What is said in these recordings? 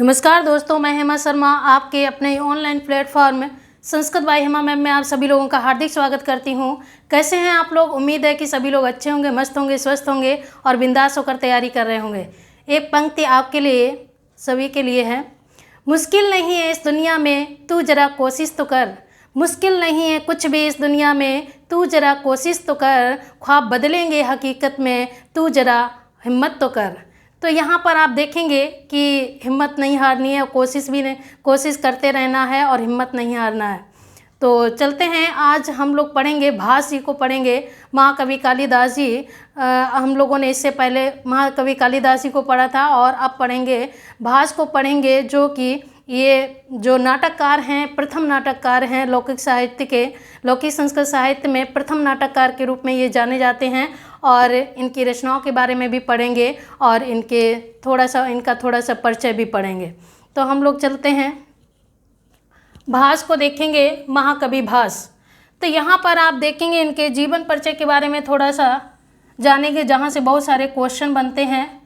नमस्कार दोस्तों, मैं हेमा शर्मा आपके अपने online platform Sanskrit by Hema ma'am में आप सभी लोगों का हार्दिक स्वागत करती हूं। कैसे हैं आप लोग? उम्मीद है कि सभी लोग अच्छे होंगे, मस्त होंगे, स्वस्थ होंगे और बिंदास होकर तैयारी कर रहे होंगे। एक पंक्ति आपके लिए, सभी के लिए है। मुश्किल नहीं है इस दुनिया में, तू जरा कोशिश तो कर। मुश्किल नहीं है कुछ भी इस दुनिया में, तू जरा कोशिश तो कर। ख्वाब बदलेंगे हकीकत में, तू जरा हिम्मत तो कर। तो यहाँ पर आप देखेंगे कि हिम्मत नहीं हारनी है, कोशिश करते रहना है और हिम्मत नहीं हारना है। तो चलते हैं, आज हम लोग पढ़ेंगे भास जी को पढ़ेंगे। महाकवि कालिदास जी, हम लोगों ने इससे पहले महाकवि कालिदास जी को पढ़ा था और अब पढ़ेंगे भास को पढ़ेंगे, जो कि ये जो नाटककार हैं, प्रथम नाटककार हैं लौकिक साहित्य के, लौकिक संस्कृत साहित्य में प्रथम नाटककार के रूप में ये जाने जाते हैं। और इनकी रचनाओं के बारे में भी पढ़ेंगे और इनका थोड़ा सा परिचय भी पढ़ेंगे। तो हम लोग चलते हैं, भास को देखेंगे, महाकवि भास। तो यहाँ पर आप देखेंगे इनके जीवन परिचय के बारे में थोड़ा सा जानेंगे, जहाँ से बहुत सारे क्वेश्चन बनते हैं।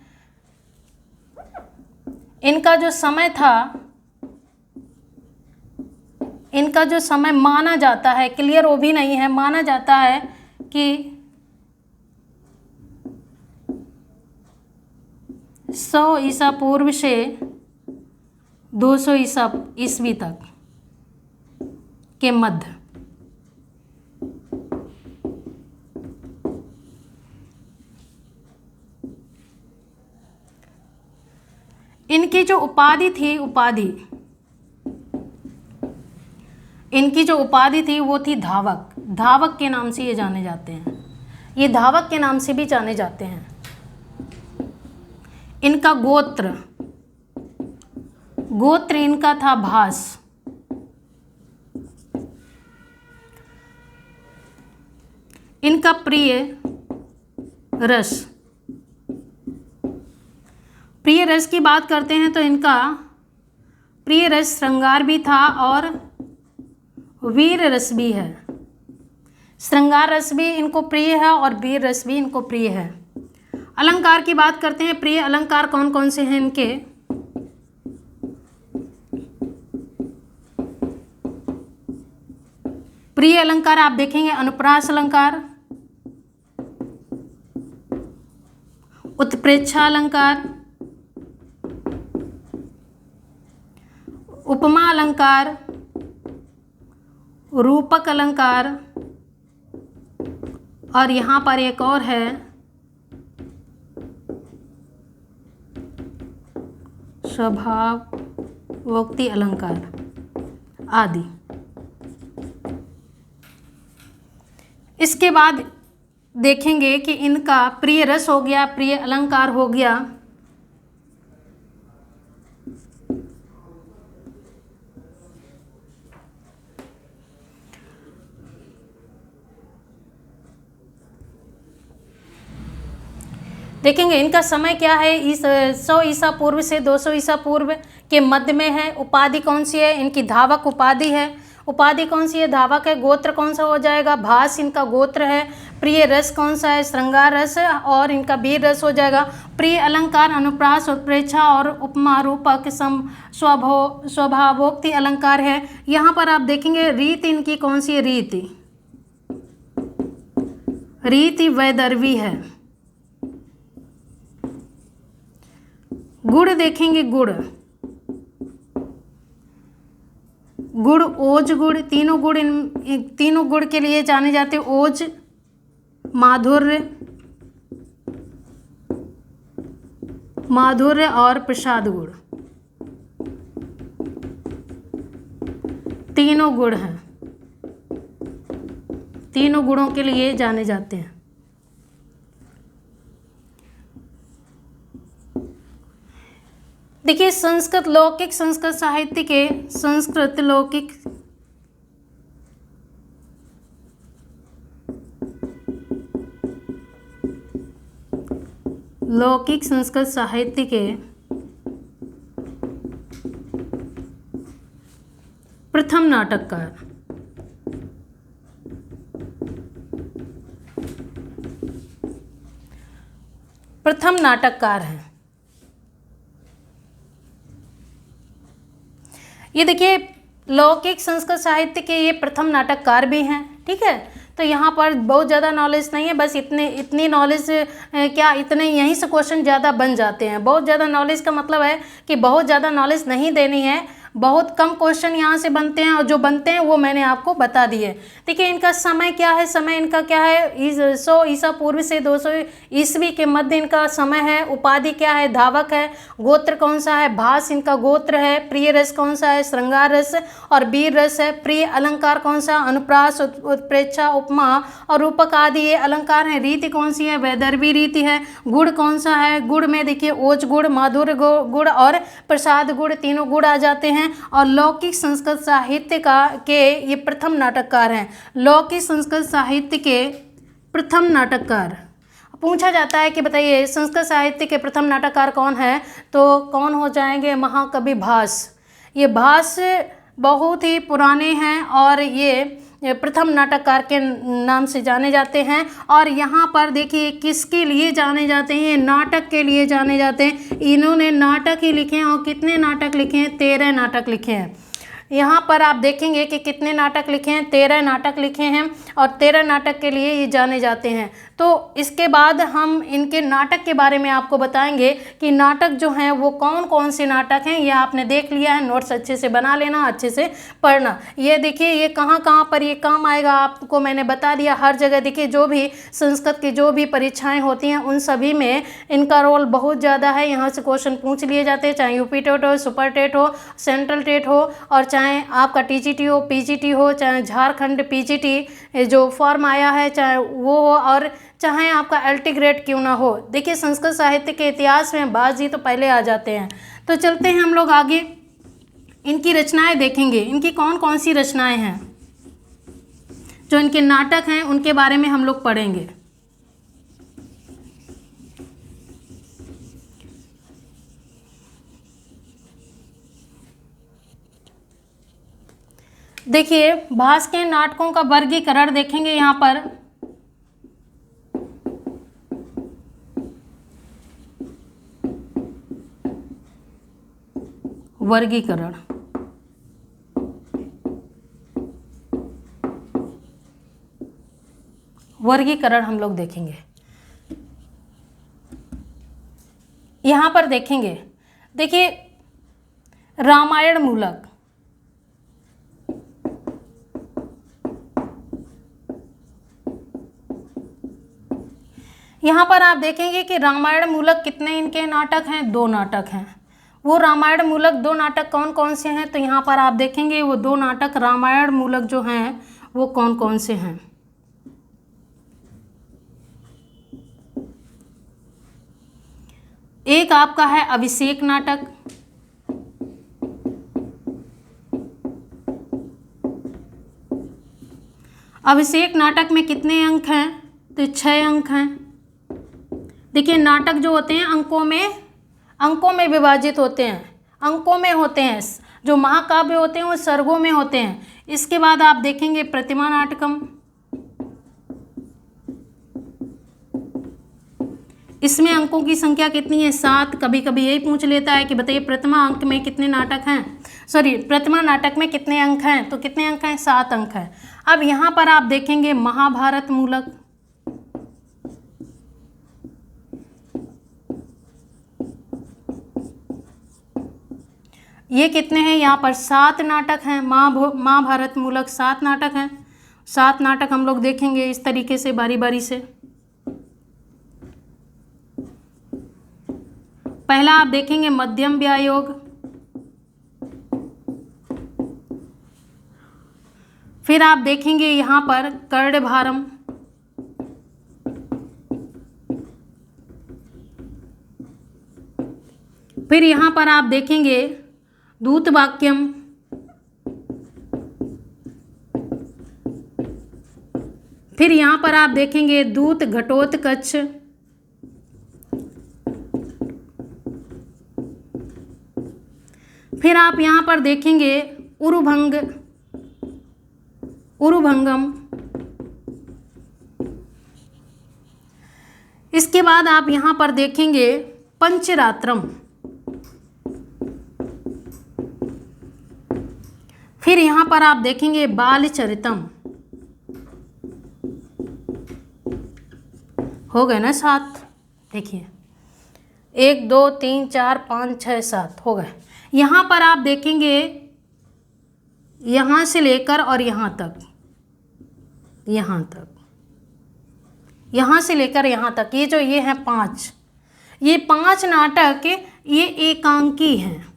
इनका जो समय माना जाता है, क्लियर वो भी नहीं है, माना जाता है कि 100 ईसा पूर्व से 200 ईस्वी तक के मध्य। इनकी जो उपाधि थी वो थी धावक। धावक के नाम से ये जाने जाते हैं, ये धावक के नाम से भी जाने जाते हैं। इनका गोत्र इनका था भास। इनका प्रिय रस की बात करते हैं तो इनका प्रिय रस श्रृंगार भी था और वीर रस भी है। श्रृंगार रस भी इनको प्रिय है और वीर रस भी इनको प्रिय है। अलंकार की बात करते हैं, प्रिय अलंकार कौन कौन से हैं इनके? प्रिय अलंकार आप देखेंगे, अनुप्रास अलंकार, उत्प्रेक्षा अलंकार, उपमा अलंकार, रूपक अलंकार, और यहाँ पर एक और है स्वभावोक्ति अलंकार आदि। इसके बाद देखेंगे कि इनका प्रिय रस हो गया, प्रिय अलंकार हो गया। देखेंगे इनका समय क्या है, 100 ईसा पूर्व से 200 ईसा पूर्व के मध्य में है। उपाधि कौन सी है? इनकी धावक उपाधि है। उपाधि कौन सी है? धावक है। गोत्र कौन सा हो जाएगा? भास इनका गोत्र है। प्रिय रस कौन सा है? श्रृंगार रस, और इनका वीर रस हो जाएगा। प्रिय अलंकार, अनुप्रास, उत्प्रेक्षा और उपमा, रूपक, स्वभावोक्ति अलंकार है। यहाँ पर आप देखेंगे रीति इनकी कौन सी है? रीति वैदर्भी है। गुण देखेंगे, गुण ओज गुण, तीनों गुण के लिए जाने जाते हैं। ओज, माधुर्य और प्रसाद गुण, तीनों गुण हैं, तीनों गुणों के लिए जाने जाते हैं। देखिए, लौकिक संस्कृत साहित्य के लौकिक संस्कृत साहित्य के प्रथम नाटककार हैं। ये देखिए लौकिक संस्कृत साहित्य के ये प्रथम नाटककार भी हैं, ठीक है। तो यहाँ पर बहुत ज़्यादा नॉलेज नहीं है, बस इतनी नॉलेज क्या इतने यहीं से क्वेश्चन ज़्यादा बन जाते हैं। बहुत ज़्यादा नॉलेज का मतलब है कि बहुत ज़्यादा नॉलेज नहीं देनी है, बहुत कम क्वेश्चन यहाँ से बनते हैं और जो बनते हैं वो मैंने आपको बता दिए। देखिए इनका समय क्या है, समय इनका क्या है, 100 ईसा पूर्व से 200 ईस्वी के मध्य इनका समय है। उपाधि क्या है, धावक है। गोत्र कौन सा है, भास इनका गोत्र है। प्रिय रस कौन सा है, श्रृंगार रस और वीर रस है। प्रिय अलंकार कौन सा, अनुप्रास, उत्प्रेक्षा, उपमा और रूपक आदि ये अलंकार हैं। रीति कौन सी है, वैदर्भी रीति है। गुण कौन सा है, गुण में देखिए ओज गुण, माधुर्य गुण और प्रसाद गुण, तीनों गुण आ जाते हैं। और लौकिक संस्कृत साहित्य के ये प्रथम नाटककार हैं। लौकिक संस्कृत साहित्य के प्रथम नाटककार पूछा जाता है कि बताइए संस्कृत साहित्य के प्रथम नाटककार कौन है, तो कौन हो जाएंगे, महाकवि भास। ये भास बहुत ही पुराने हैं और ये प्रथम नाटककार के नाम से जाने जाते हैं। और यहाँ पर देखिए किसके लिए जाने जाते हैं, ये नाटक के लिए जाने जाते हैं। इन्होंने नाटक ही लिखे हैं और कितने नाटक लिखे हैं, 13 नाटक लिखे हैं। यहाँ पर आप देखेंगे कि कितने नाटक लिखे हैं, 13 नाटक लिखे हैं और 13 नाटक के लिए ये जाने जाते हैं। तो इसके बाद हम इनके नाटक के बारे में आपको बताएंगे कि नाटक जो हैं वो कौन कौन से नाटक हैं। ये आपने देख लिया है, नोट्स अच्छे से बना लेना, अच्छे से पढ़ना। ये देखिए ये कहाँ कहाँ पर ये काम आएगा आपको मैंने बता दिया। हर जगह देखिए जो भी संस्कृत की जो भी परीक्षाएँ होती हैं उन सभी में इनका रोल बहुत ज़्यादा है। यहाँ से क्वेश्चन पूछ लिए जाते हैं, चाहे यूपी टेट हो, सुपर टेट हो, सेंट्रल टेट हो और चाहे आपका टीजीटी हो, पीजीटी हो, चाहे झारखंड पीजीटी जो फॉर्म आया है चाहे वो हो और चाहे आपका एलटी ग्रेड क्यों ना हो। देखिए संस्कृत साहित्य के इतिहास में भास जी तो पहले आ जाते हैं। तो चलते हैं हम लोग आगे, इनकी रचनाएं देखेंगे। इनकी कौन कौन सी रचनाएं हैं, जो इनके नाटक हैं उनके बारे में हम लोग पढ़ेंगे। देखिए भास के नाटकों का वर्गीकरण देखेंगे यहाँ पर। वर्गीकरण हम लोग देखेंगे। यहाँ पर देखेंगे, देखिए रामायण मूलक, यहाँ पर आप देखेंगे कि रामायण मूलक कितने इनके नाटक हैं, 2 नाटक हैं। वो रामायण मूलक 2 नाटक कौन कौन से हैं, तो यहाँ पर आप देखेंगे वो 2 नाटक रामायण मूलक जो हैं वो कौन कौन से हैं। एक आपका है अभिषेक नाटक, अभिषेक नाटक में कितने अंक हैं, तो 6 अंक हैं। देखिए नाटक जो होते हैं अंकों में विभाजित होते हैं, अंकों में होते हैं। जो महाकाव्य होते हैं वो सर्गों में होते हैं। इसके बाद आप देखेंगे प्रतिमा नाटकम, इसमें अंकों की संख्या कितनी है, 7। कभी कभी यही पूछ लेता है कि बताइए प्रतिमा अंक में कितने नाटक हैं, प्रतिमा नाटक में कितने अंक हैं, तो कितने अंक हैं, 7 अंक हैं। अब यहाँ पर आप देखेंगे महाभारत मूलक, ये कितने हैं, यहाँ पर 7 नाटक हैं। महाभारत मूलक 7 नाटक हैं। 7 नाटक हम लोग देखेंगे इस तरीके से बारी बारी से। पहला आप देखेंगे मध्यम व्यायोग, फिर आप देखेंगे यहाँ पर कर्णभारम, फिर यहाँ पर आप देखेंगे दूतवाक्यम, फिर यहाँ पर आप देखेंगे दूत घटोत्कच, फिर आप यहाँ पर देखेंगे उरुभंगम। इसके बाद आप यहाँ पर देखेंगे पंचरात्रम। फिर यहाँ पर आप देखेंगे बालचरितम, हो गए ना 7, देखिए 1 2 3 4 5 6 7 हो गए। यहाँ पर आप देखेंगे यहाँ से लेकर और यहाँ तक, यहाँ से लेकर यहाँ तक, ये जो ये हैं 5, ये 5 नाटक ये एकांकी हैं।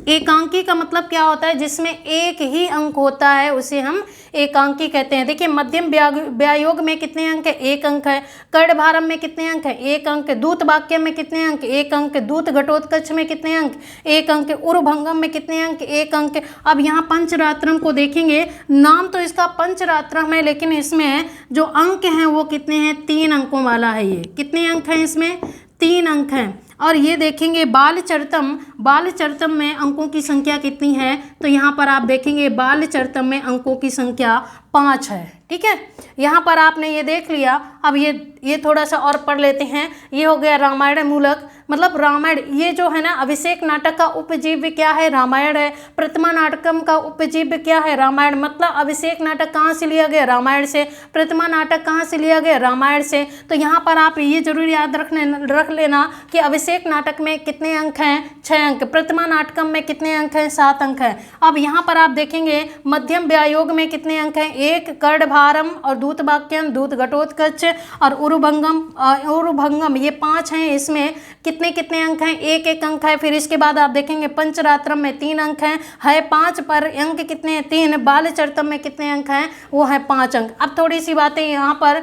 एकांकी का मतलब क्या होता है, जिसमें एक ही अंक होता है उसे हम एकांकी कहते हैं। देखिए मध्यम व्यायोग में कितने अंक है, 1 अंक है। कर्णभारम में कितने अंक है, 1 अंक। दूत वाक्य में कितने अंक, 1 अंक। दूत घटोत्कच में कितने अंक, 1 अंक। उर्भंगम में कितने अंक, 1 अंक। अब यहाँ पंचरात्रम को देखेंगे, नाम तो इसका पंचरात्रम है, लेकिन इसमें जो अंक हैं वो कितने हैं, 3 अंकों वाला है। ये कितने अंक हैं, इसमें 3 अंक हैं। और ये देखेंगे बालचरितम, बालचरितम में अंकों की संख्या कितनी है, तो यहाँ पर आप देखेंगे बालचरितम में अंकों की संख्या 5 है। ठीक है, यहाँ पर आपने ये देख लिया। अब ये थोड़ा सा और पढ़ लेते हैं। ये हो गया रामायण मूलक, मतलब रामायण, ये जो है ना अभिषेक नाटक का उपजीव्य क्या है, रामायण है। प्रतिमा नाटकम का उपजीव्य क्या है, रामायण। मतलब अभिषेक नाटक कहाँ से लिया गया, रामायण से। प्रतिमा नाटक कहाँ से लिया गया, रामायण से। तो यहाँ पर आप ये जरूर याद रख लेना कि अभिषेक नाटक में कितने अंक हैं, 6 अंक। प्रतिमा नाटकम में कितने अंक हैं, 7 अंक हैं। अब यहाँ पर आप देखेंगे मध्यम व्यायोग में कितने अंक हैं, 1। कर्णभारम और दूत वाक्यम, दूत घटोत्कच और उर्भंगम ये 5 हैं। इसमें कितने कितने अंक हैं, 1 अंक है। फिर इसके बाद आप देखेंगे पंचरात्रम में 3 अंक हैं, है 5 पर अंक कितने हैं, 3। बालचरितम में कितने अंक हैं, वो है 5 अंक। अब थोड़ी सी बातें यहाँ पर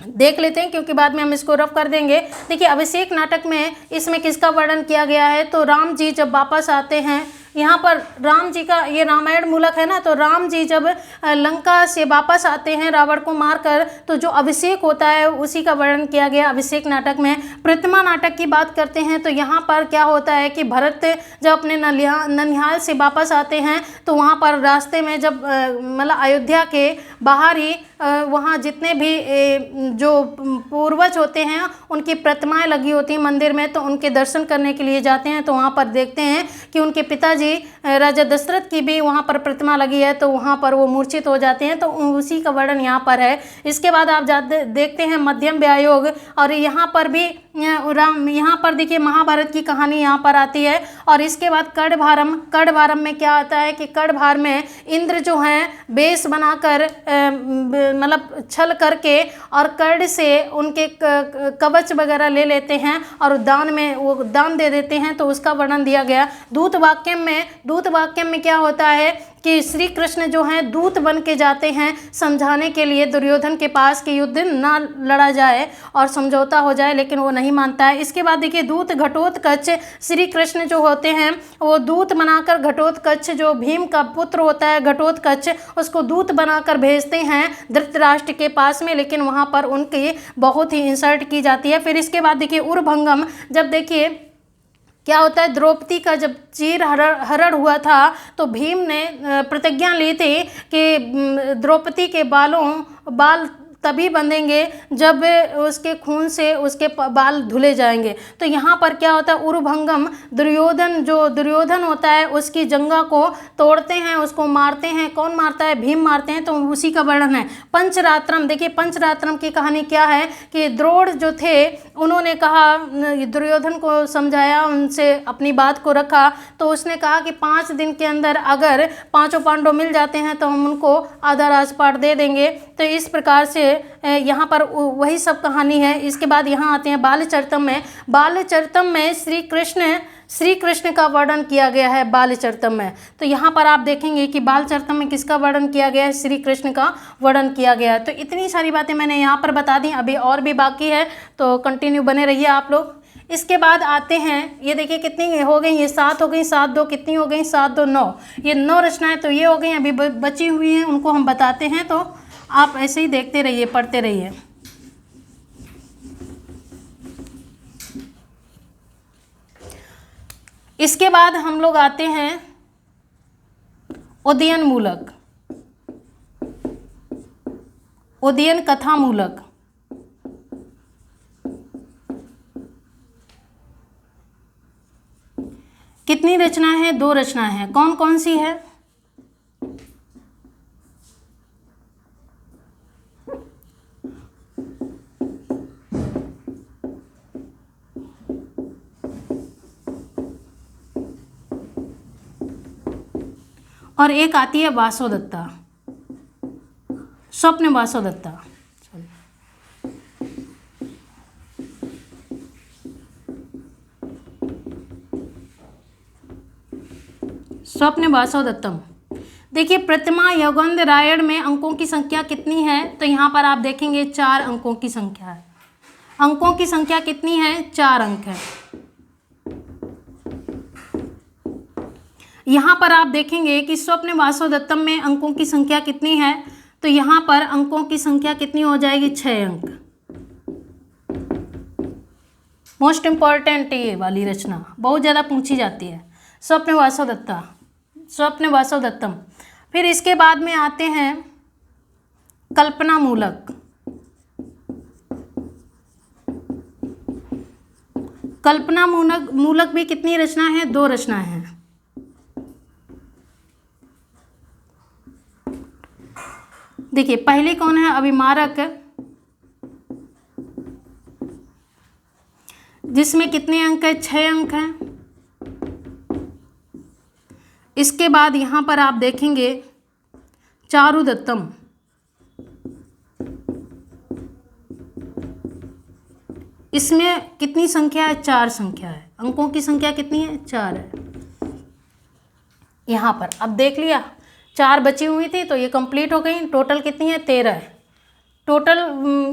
देख लेते हैं, क्योंकि बाद में हम इसको रफ कर देंगे। देखिए अभिषेक नाटक में इसमें किसका वर्णन किया गया है, तो राम जी जब वापस आते हैं, यहाँ पर राम जी का, ये रामायण मूलक है ना, तो राम जी जब लंका से वापस आते हैं रावण को मारकर, तो जो अभिषेक होता है उसी का वर्णन किया गया अभिषेक नाटक में। प्रतिमा नाटक की बात करते हैं तो यहाँ पर क्या होता है कि भरत जब अपने ननिहाल से वापस आते हैं, तो वहाँ पर रास्ते में जब मतलब अयोध्या के बाहर ही वहाँ जितने भी जो पूर्वज होते हैं उनकी प्रतिमाएं लगी होती हैं मंदिर में, तो उनके दर्शन करने के लिए जाते हैं। तो वहाँ पर देखते हैं कि उनके पिताजी राजा दशरथ की भी वहाँ पर प्रतिमा लगी है, तो वहाँ पर वो मूर्छित हो जाते हैं। तो उसी का वर्णन यहाँ पर है। इसके बाद आप देखते हैं मध्यम व्यायोग, और यहाँ पर भी यहाँ पर देखिए महाभारत की कहानी यहाँ पर आती है। और इसके बाद कर्णभारम में क्या आता है कि कर्णभार में इंद्र जो हैं वेश बनाकर मतलब छल करके और कर्ण से उनके कवच वगैरह ले लेते हैं और दान में वो दान दे देते हैं, तो उसका वर्णन दिया गया। दूत वाक्यम में क्या होता है कि श्री कृष्ण जो हैं दूत बन के जाते हैं समझाने के लिए दुर्योधन के पास कि युद्ध ना लड़ा जाए और समझौता हो जाए, लेकिन वो नहीं मानता है। इसके बाद देखिए दूत घटोत्कच, श्री कृष्ण जो होते हैं वो दूत बनाकर घटोत्कच जो भीम का पुत्र होता है घटोत्कच, उसको दूत बनाकर भेजते हैं धृतराष्ट्र के पास में, लेकिन वहाँ पर उनकी बहुत ही इंसल्ट की जाती है। फिर इसके बाद देखिए उर्भंगम, जब देखिए क्या होता है, द्रौपदी का जब चीर हरण हुआ था तो भीम ने प्रतिज्ञा ली थी कि द्रौपदी के बाल तभी बंधेंगे जब उसके खून से उसके बाल धुले जाएंगे। तो यहाँ पर क्या होता है, उर्भंगम दुर्योधन होता है उसकी जंगा को तोड़ते हैं, उसको मारते हैं। कौन मारता है, भीम मारते हैं, तो उसी का वर्णन है। पंचरात्रम, देखिए पंचरात्रम की कहानी क्या है कि द्रोण जो थे उन्होंने कहा, दुर्योधन को समझाया, उनसे अपनी बात को रखा, तो उसने कहा कि 5 दिन के अंदर अगर 5 पांडव मिल जाते हैं तो हम उनको आधा राजपाट दे देंगे। तो इस प्रकार से यहाँ पर वही सब कहानी है। इसके बाद यहाँ आते हैं बालचरितम में श्री कृष्ण का वर्णन किया गया है बालचरितम में। तो यहाँ पर आप देखेंगे कि बालचरितम में किसका वर्णन किया गया है, श्री कृष्ण का वर्णन किया गया है। तो इतनी सारी बातें मैंने यहाँ पर बता दी, अभी और भी बाकी है, तो कंटिन्यू बने रहिए आप लोग। इसके बाद आते हैं, ये देखिए कितनी हो गई, ये 7 हो गई, 7 2 कितनी हो गई, 7 2 9, ये 9 रचनाएं तो ये हो गई। अभी बची हुई हैं उनको हम बताते हैं, तो आप ऐसे ही देखते रहिए, पढ़ते रहिए। इसके बाद हम लोग आते हैं उदयन मूलक, उदयन कथा मूलक। कितनी रचनाएं हैं? 2 रचनाएं हैं। कौन कौन सी है? और एक आती है वासोदत्ता, स्वप्न वासोदत्ता। स्वप्न वासोदत्तम। देखिए प्रतिमा यौगंध रायण में अंकों की संख्या कितनी है? तो यहाँ पर आप देखेंगे 4 अंकों की संख्या है। अंकों की संख्या कितनी है? 4 अंक है। यहाँ पर आप देखेंगे कि स्वप्न वासोदत्तम में अंकों की संख्या कितनी है? तो यहाँ पर अंकों की संख्या कितनी हो जाएगी? 6 अंक। मोस्ट इम्पॉर्टेंट ये वाली रचना बहुत ज़्यादा पूछी जाती है, स्वप्न वासोदत्ता, स्वप्न वासोदत्तम। फिर इसके बाद में आते हैं कल्पना मूलक। कल्पना मूलक भी कितनी रचना है? 2 रचना है। देखिए पहली कौन है? अभिमारक, जिसमें कितने अंक है? 6 अंक हैं। इसके बाद यहाँ पर आप देखेंगे चारुदत्तम, इसमें कितनी संख्या है? 4 संख्या है। अंकों की संख्या कितनी है? 4 है। यहाँ पर अब देख लिया 4 बची हुई थी तो ये कंप्लीट हो गई। टोटल कितनी है? 13 है। टोटल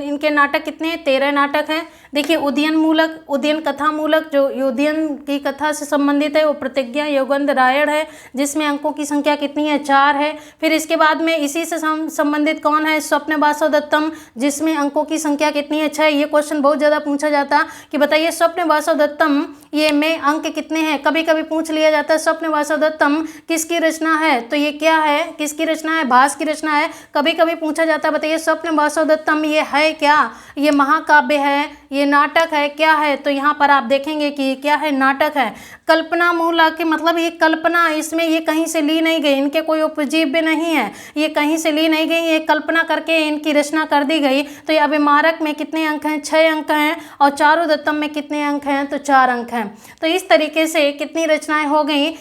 इनके नाटक कितने हैं? 13 नाटक हैं। देखिए उदयन मूलक, उदयन कथा मूलक जो उदयन की कथा से संबंधित है वो प्रतिज्ञा यौगंध रायण है, जिसमें अंकों की संख्या कितनी है? 4 है। फिर इसके बाद में इसी से संबंधित कौन है? स्वप्न वासोदत्तम, जिसमें अंकों की संख्या कितनी है? 6। ये क्वेश्चन बहुत ज़्यादा पूछा जाता कि बताइए स्वप्न वासोदत्तम ये में अंक कितने हैं? कभी कभी पूछ लिया जाता है स्वप्न वासोदत्तम किसकी रचना है? तो ये क्या है? किसकी रचना है? भास की रचना है। कभी कभी पूछा जाता है बताइए स्वप्न वासोदत्तम ये है क्या? ये महाकाव्य है, ये नाटक है, क्या है? तो यहाँ पर आप देखेंगे कि क्या है? नाटक है। कल्पना मूलक के मतलब ये कल्पना, इसमें ये कहीं से ली नहीं गई, इनके कोई उपजीव्य नहीं है, ये कहीं से ली नहीं गई, ये कल्पना करके इनकी रचना कर दी गई। तो ये अभिमारक में कितने अंक हैं? 6 अंक हैं। और चारुदत्तम में कितने अंक हैं? तो 4 अंक हैं। तो इस तरीके से कितनी रचनाएं हो गई?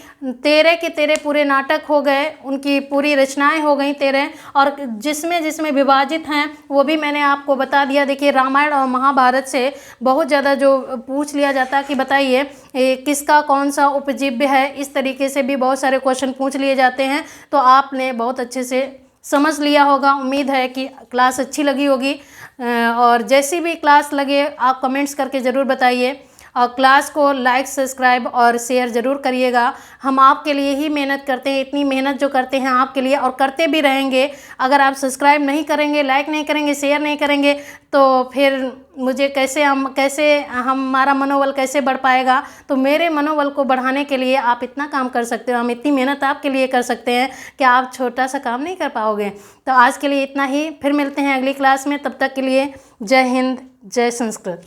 13 के 13 पूरे नाटक हो गए, उनकी पूरी रचनाएं हो गई 13। और जिसमें जिसमें विभाजित हैं वो भी मैंने आपको बता दिया। देखिए रामायण और महाभारत से बहुत ज़्यादा जो पूछ लिया जाता है कि बताइए किसका कौन सा उपजीव्य है, इस तरीके से भी बहुत सारे क्वेश्चन पूछ लिए जाते हैं। तो आपने बहुत अच्छे से समझ लिया होगा। उम्मीद है कि क्लास अच्छी लगी होगी। और जैसी भी क्लास लगे आप कमेंट्स करके ज़रूर बताइए। और क्लास को लाइक, सब्सक्राइब और शेयर ज़रूर करिएगा। हम आपके लिए ही मेहनत करते हैं, इतनी मेहनत जो करते हैं आपके लिए और करते भी रहेंगे। अगर आप सब्सक्राइब नहीं करेंगे, लाइक नहीं करेंगे, शेयर नहीं करेंगे तो फिर मुझे कैसे हमारा मनोबल कैसे बढ़ पाएगा? तो मेरे मनोबल को बढ़ाने के लिए आप इतना काम कर सकते हो, हम इतनी मेहनत आपके लिए कर सकते हैं कि आप छोटा सा काम नहीं कर पाओगे। तो आज के लिए इतना ही, फिर मिलते हैं अगली क्लास में। तब तक के लिए जय हिंद, जय संस्कृत।